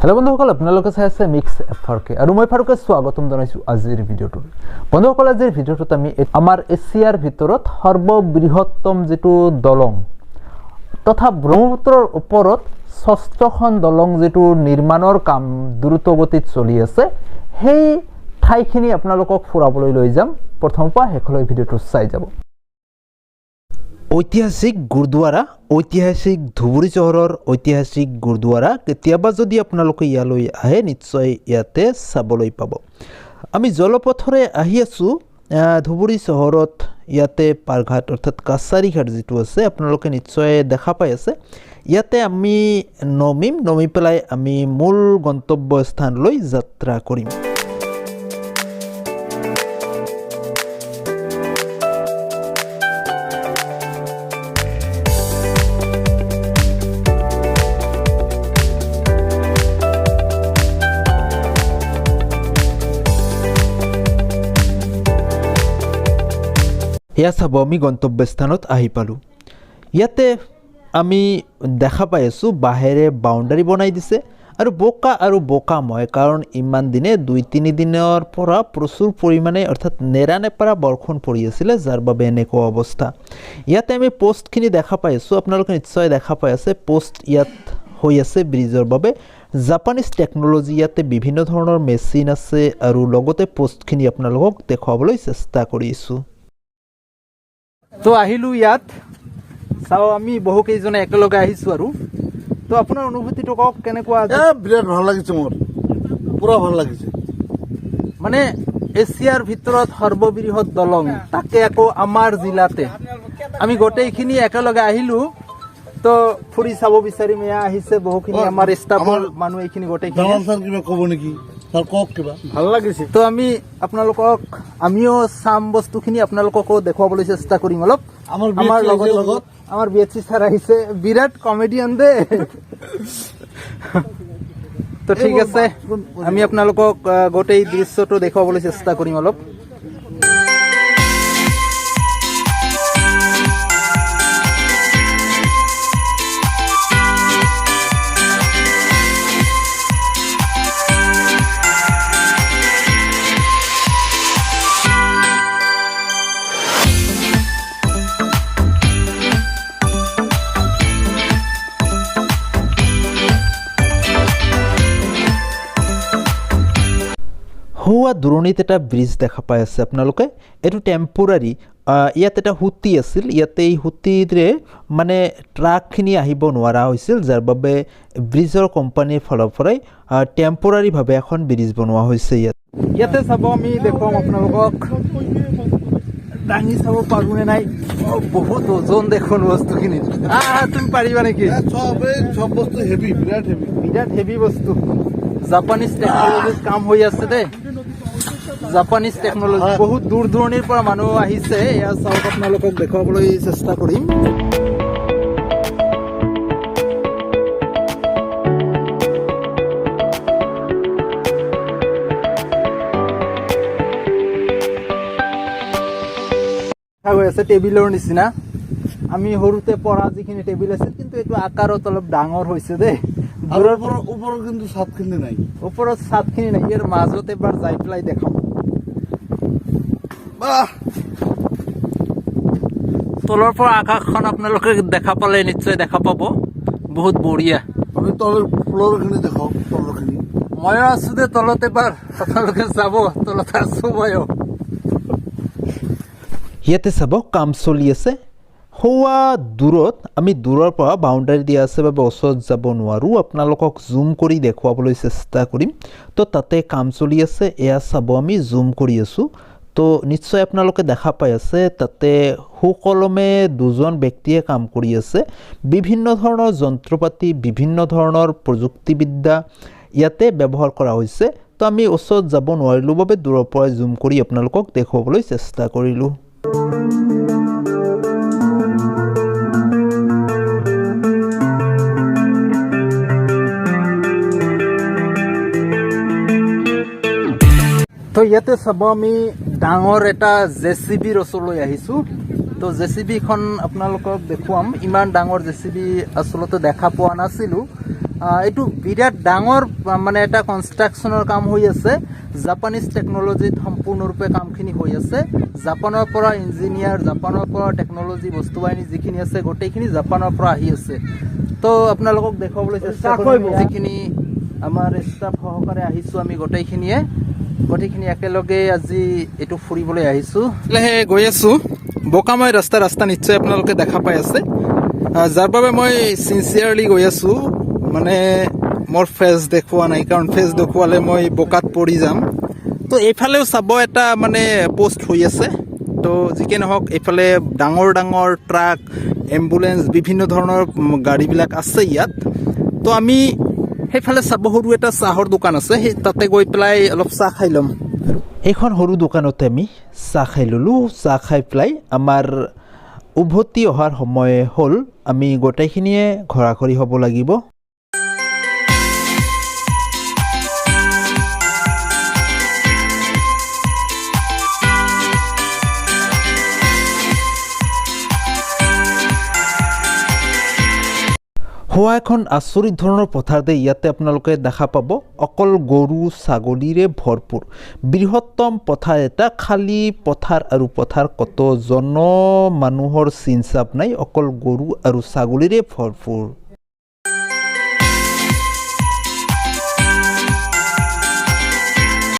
Hello बंधुসকল আপোনালোকে চাই আছে মিক্স এফআৰকে আৰু মই ফাৰুকে স্বাগতম জনাইছো আজিৰ ভিডিঅ'টোত। বন্ধুসকল আজিৰ ভিডিঅ'টোত আমি আমাৰ এছিয়াৰ ভিতৰত সৰ্ববৃহত্তম যেটো দলং তথা ব্ৰহ্মপুত্ৰৰ ওপৰত ষষ্ঠখন দলং যেটো নিৰ্মাণৰ কাম দ্ৰুতগতিত চলি আছে সেই ঠাইখিনি আপোনালোকক ফুৰাবলৈ লৈ যাম। প্ৰথমৰ পৰা শেষলৈ ভিডিঅ'টো চাই যাব। ঐতিহাসিক গুৰুদ্বাৰা ঐতিহাসিক ধুবুৰী চহৰৰ ঐতিহাসিক গুৰুদ্বাৰা কেতিয়াবা যদি আপোনালোকে ইয়ালৈ আহে নিশ্চয় ইয়াতে চাবলৈ পাব। আমি জলপথৰে আহি আছো ধুবুৰী চহৰত। ইয়াতে পাৰঘাট অৰ্থাৎ কাছাৰী ঘাট যেটো আছে আপোনালোকে নিশ্চয় দেখা পাই আছে। ইয়াতে আমি নমি পেলাই আমি মূল গন্তব্য স্থানলৈ যাত্ৰা কৰিম। ইয়া চাব আমি গন্তব্যস্থানত আহি পালোঁ। ইয়াতে আমি দেখা পাই আছোঁ বাহেৰে বাউণ্ডাৰী বনাই দিছে আৰু বোকাময়, কাৰণ ইমান দিনে 2-3 দিনৰ পৰা প্ৰচুৰ পৰিমাণে অৰ্থাৎ নেৰানেপেৰা বৰষুণ পৰি আছিলে, যাৰ বাবে এনেকুৱা অৱস্থা। ইয়াতে আমি পোষ্টখিনি দেখা পাই আছোঁ, আপোনালোকে নিশ্চয় দেখা পাই আছে। পোষ্ট ইয়াত হৈ আছে ব্ৰিজৰ বাবে। জাপানিজ টেকন'লজি ইয়াতে বিভিন্ন ধৰণৰ মেচিন আছে আৰু লগতে পোষ্টখিনি আপোনালোকক দেখুৱাবলৈ চেষ্টা কৰিছোঁ। তো আহিলো ইয়াত চাও আমি বহু কেইজনে একেলগে আহিছো আৰু তো আপোনাৰ অনুভূতিটো কওক কেনেকুৱা? বিৰাট ভাল লাগিছে, মোৰ পুৰা ভাল লাগিছে। মানে এছিয়াৰ ভিতৰত সৰ্ববৃহৎ দলং, তাকে আকৌ আমাৰ জিলাতে। আমি গোটেইখিনি একেলগে আহিলো তো ফুৰি চাব বিচাৰিম। এয়া আহিছে বহুখিনি আমাৰ ষ্টাফৰ মানুহ, এইখিনি গোটেইখিনি। কিবা ক'ব নেকি? ভাল লাগিছে তো আমি আপোনালোকক আমিও চাম বস্তুখিনি আপোনালোককো দেখুৱাবলৈ চেষ্টা কৰিম অলপ। আমাৰ লগত আমাৰ বিএচি ছাৰ আহিছে, বিৰাট কমেডিয়ান দে। তো ঠিক আছে, আমি আপোনালোকক গোটেই দৃশ্যটো দেখুৱাবলৈ চেষ্টা কৰিম অলপ। হোৱা দূৰণিত এটা ব্ৰিজ দেখা পাই আছে আপোনালোকে। এইটো টেম্পৰাৰী। ইয়াত এটা সুঁতি আছিল, ইয়াতে এই সুঁতিৰে মানে ট্ৰাকখিনি আহিব নোৱাৰা হৈছিল, যাৰ বাবে ব্ৰিজৰ কোম্পানীৰ ফালৰ পৰাই টেম্পৰাৰীভাৱে এখন ব্ৰিজ বনোৱা হৈছে। ইয়াতে চাব আমি দেখুৱাম আপোনালোকক, দাঙি চাব পাৰোঁনে নাই। বহুত ওজন দেখোন বস্তুখিনি। তুমি পাৰিবা নেকি? চব বস্তু হেভি, বিৰাট হেভি বস্তু। জাপানিজ টেকন'লজিত কাম হৈ আছে দেই। জাপানিজ টেকন'লজি বহুত দূৰ দূৰণিৰ পৰা মানুহ আহিছে। এয়া চাওক, আপোনালোকক দেখুৱাবলৈ চেষ্টা কৰিম। হৈ আছে টেবিলৰ নিচিনা। আমি সৰুতে পঢ়া যিখিনি টেবিল আছিল, কিন্তু এইটো আকাৰত অলপ ডাঙৰ হৈছে দেই। ওপৰত কিন্তু ছাদখিনি নাই, ওপৰত ছাদখিনি নাই। ইয়াৰ মাজত এবাৰ যাই পেলাই দেখাম। তলৰ পৰা আকাশখন আপোনালোকে দেখা পালে নিশ্চয় দেখা পাব, বহুত বঢ়িয়া। আমি তলৰখিনি দেখাওঁ। তলৰখিনি ময়ো আছো দে তলত, এবাৰ আপোনালোকে যাব। তলত আছো ময়ো। ইয়াতে চাব কাম চলি আছে। হোৱা দূৰত, আমি দূৰৰ পৰা বাউণ্ডাৰী দিয়া আছে বাবে ওচৰত যাব নোৱাৰোঁ, আপোনালোকক জুম কৰি দেখুৱাবলৈ চেষ্টা কৰিম। তো তাতে কাম চলি আছে, এয়া চাব আমি জুম কৰি আছোঁ। তো নিশ্চয় আপোনালোকে দেখা পাই আছে, তাতে সুকলমে দুজন ব্যক্তিয়ে কাম কৰি আছে। বিভিন্ন ধৰণৰ যন্ত্ৰপাতি, বিভিন্ন ধৰণৰ প্ৰযুক্তিবিদ্যা ইয়াতে ব্যৱহাৰ কৰা হৈছে। তো আমি ওচৰত যাব নোৱাৰিলোঁ বাবে দূৰৰ পৰাই জুম কৰি আপোনালোকক দেখুৱাবলৈ চেষ্টা কৰিলোঁ। তো ইয়াতে চাব আমি ডাঙৰ এটা জেচিবিৰ ওচৰলৈ আহিছোঁ। তো জেচিবিখন আপোনালোকক দেখুৱাম। ইমান ডাঙৰ জেচিবি আচলতে দেখা পোৱা নাছিলোঁ। এইটো বিৰাট ডাঙৰ মানে এটা কনষ্ট্ৰাকশ্যনৰ কাম হৈ আছে জাপানিজ টেকন'লজিত সম্পূৰ্ণৰূপে কামখিনি হৈ আছে জাপানৰ পৰা ইঞ্জিনিয়াৰ জাপানৰ পৰা টেকন'লজি বস্তু বাহিনী যিখিনি আছে গোটেইখিনি জাপানৰ পৰা আহি আছে তো আপোনালোকক দেখুৱাবলৈ চেষ্টা কৰিম যিখিনি আমাৰ ষ্টাফ সহকাৰে আহিছোঁ আমি গোটেইখিনি একেলগে আজি এইটো ফুৰিবলৈ আহিছোঁ গৈ আছোঁ বোকাময় ৰাস্তা নিশ্চয় আপোনালোকে দেখা পাই আছে যাৰ বাবে মই চিনচিয়াৰলি গৈ আছোঁ মানে মোৰ ফেচ দেখুওৱা নাই কাৰণ ফেচ দেখুৱালে মই বোকাত পৰি যাম তো এইফালেও চাব এটা মানে পোষ্ট হৈ আছে তো যিকি নহওক এইফালে ডাঙৰ ট্ৰাক এম্বুলেন্স বিভিন্ন ধৰণৰ গাড়ীবিলাক আছে ইয়াত তো আমি সেইফালে চাব সৰু এটা চাহৰ দোকান আছে সেই তাতে গৈ পেলাই অলপ চাহ খাই ল'ম এইখন সৰু দোকানতে আমি চাহ খাই ল'লোঁ চাহ খাই পেলাই আমাৰ উভতি অহাৰ সময় হ'ল আমি গোটেইখিনিয়ে ঘৰাঘৰি হ'ব লাগিব হোৱা এখন আচৰিত ধৰণৰ পথাৰ দেই ইয়াতে আপোনালোকে দেখা পাব অকল গৰু ছাগলীৰে ভৰপূৰ বৃহত্তম পথাৰ এটা খালী পথাৰ আৰু পথাৰ কত মানুহৰ চিন চাপ নাই অকল গৰু আৰু ছাগলীৰে ভৰপূৰ